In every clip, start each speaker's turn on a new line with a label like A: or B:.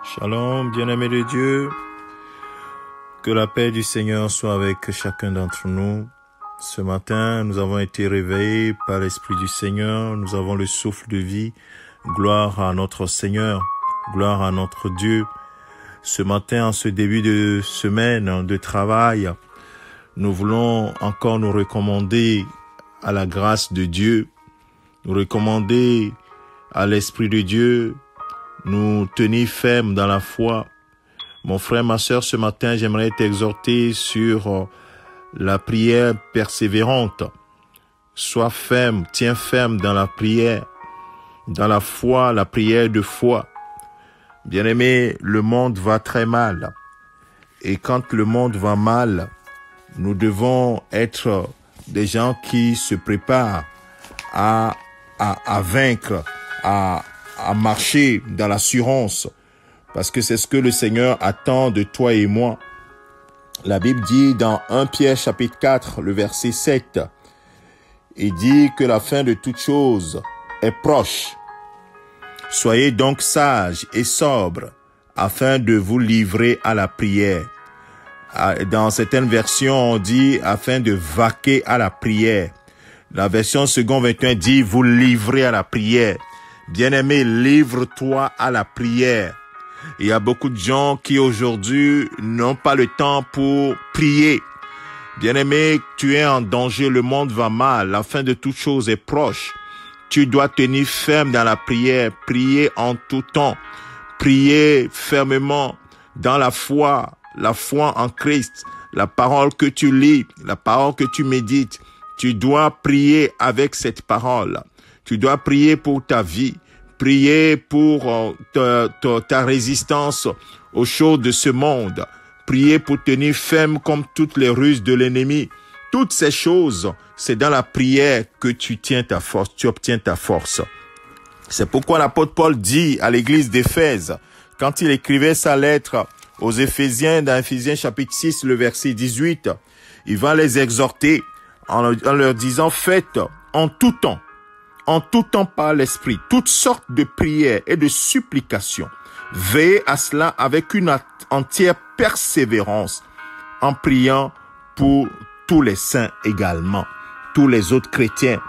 A: Shalom, bien-aimés de Dieu. Que la paix du Seigneur soit avec chacun d'entre nous. Ce matin, nous avons été réveillés par l'Esprit du Seigneur. Nous avons le souffle de vie. Gloire à notre Seigneur. Gloire à notre Dieu. Ce matin, en ce début de semaine de travail, nous voulons encore nous recommander à la grâce de Dieu, nous recommander à l'Esprit de Dieu, nous tenir fermes dans la foi. Mon frère, ma sœur, ce matin, j'aimerais t'exhorter sur la prière persévérante. Sois ferme, tiens ferme dans la prière, dans la foi, la prière de foi. Bien-aimé, le monde va très mal. Et quand le monde va mal, nous devons être des gens qui se préparent à vaincre, à marcher dans l'assurance, parce que c'est ce que le Seigneur attend de toi et moi. La Bible dit dans 1 Pierre chapitre 4, le verset 7, il dit que la fin de toute chose est proche. Soyez donc sages et sobres afin de vous livrer à la prière. Dans certaines versions, on dit afin de vaquer à la prière. La version second 21 dit vous livrez à la prière. Bien-aimé, livre-toi à la prière. Il y a beaucoup de gens qui aujourd'hui n'ont pas le temps pour prier. Bien-aimé, tu es en danger, le monde va mal, la fin de toute chose est proche. Tu dois tenir ferme dans la prière, prier en tout temps, prier fermement dans la foi en Christ, la parole que tu lis, la parole que tu médites. Tu dois prier avec cette parole. Tu dois prier pour ta vie, prier pour ta résistance aux choses de ce monde, prier pour tenir ferme comme toutes les ruses de l'ennemi. Toutes ces choses, c'est dans la prière que tu tiens ta force, tu obtiens ta force. C'est pourquoi l'apôtre Paul dit à l'église d'Éphèse, quand il écrivait sa lettre aux Éphésiens, dans Éphésiens chapitre 6, le verset 18, il va les exhorter en leur disant, faites en tout temps par l'Esprit, toutes sortes de prières et de supplications. Veillez à cela avec une entière persévérance, en priant pour tous les saints également, tous les autres chrétiens.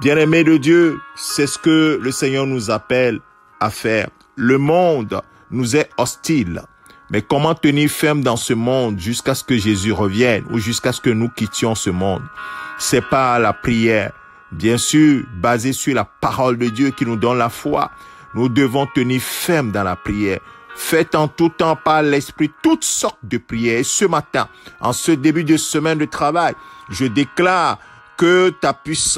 A: Bien-aimés de Dieu, c'est ce que le Seigneur nous appelle à faire. Le monde nous est hostile. Mais comment tenir ferme dans ce monde jusqu'à ce que Jésus revienne ou jusqu'à ce que nous quittions ce monde? C'est par la prière. Bien sûr, basée sur la parole de Dieu qui nous donne la foi. Nous devons tenir ferme dans la prière. Faites en tout temps par l'Esprit toutes sortes de prières. Et ce matin, en ce début de semaine de travail, je déclare que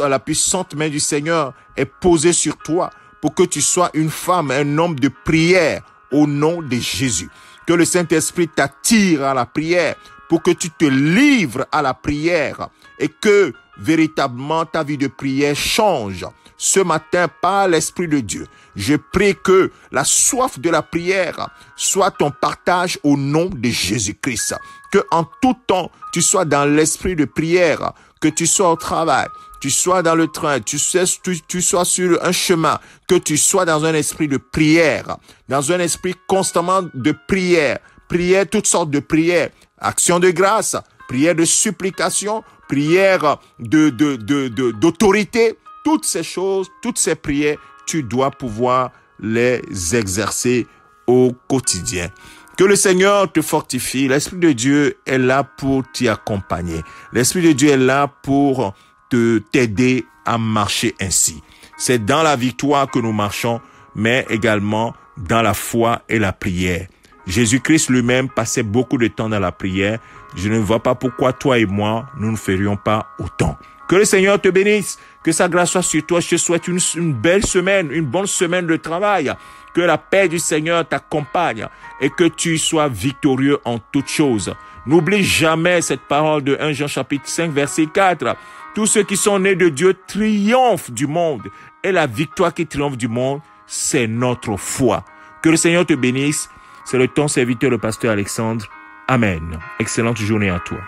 A: la puissante main du Seigneur est posée sur toi pour que tu sois une femme, un homme de prière au nom de Jésus. Que le Saint-Esprit t'attire à la prière pour que tu te livres à la prière et que véritablement ta vie de prière change. Ce matin, par l'Esprit de Dieu, je prie que la soif de la prière soit ton partage au nom de Jésus-Christ. Que en tout temps, tu sois dans l'esprit de prière, que tu sois au travail, tu sois dans le train, tu sois sur un chemin, que tu sois dans un esprit de prière, dans un esprit constamment de prière, toutes sortes de prières, action de grâce, prière de supplication, prière d'autorité, toutes ces choses, toutes ces prières, tu dois pouvoir les exercer au quotidien. Que le Seigneur te fortifie. L'Esprit de Dieu est là pour t'y accompagner. L'Esprit de Dieu est là pour t'aider à marcher ainsi. C'est dans la victoire que nous marchons, mais également dans la foi et la prière. Jésus-Christ lui-même passait beaucoup de temps dans la prière. Je ne vois pas pourquoi toi et moi, nous ne ferions pas autant. Que le Seigneur te bénisse, que sa grâce soit sur toi. Je te souhaite une belle semaine, une bonne semaine de travail. Que la paix du Seigneur t'accompagne et que tu sois victorieux en toutes choses. N'oublie jamais cette parole de 1 Jean chapitre 5 verset 4. Tous ceux qui sont nés de Dieu triomphent du monde et la victoire qui triomphe du monde, c'est notre foi. Que le Seigneur te bénisse. C'est le ton serviteur, le pasteur Alexandre. Amen. Excellente journée à toi.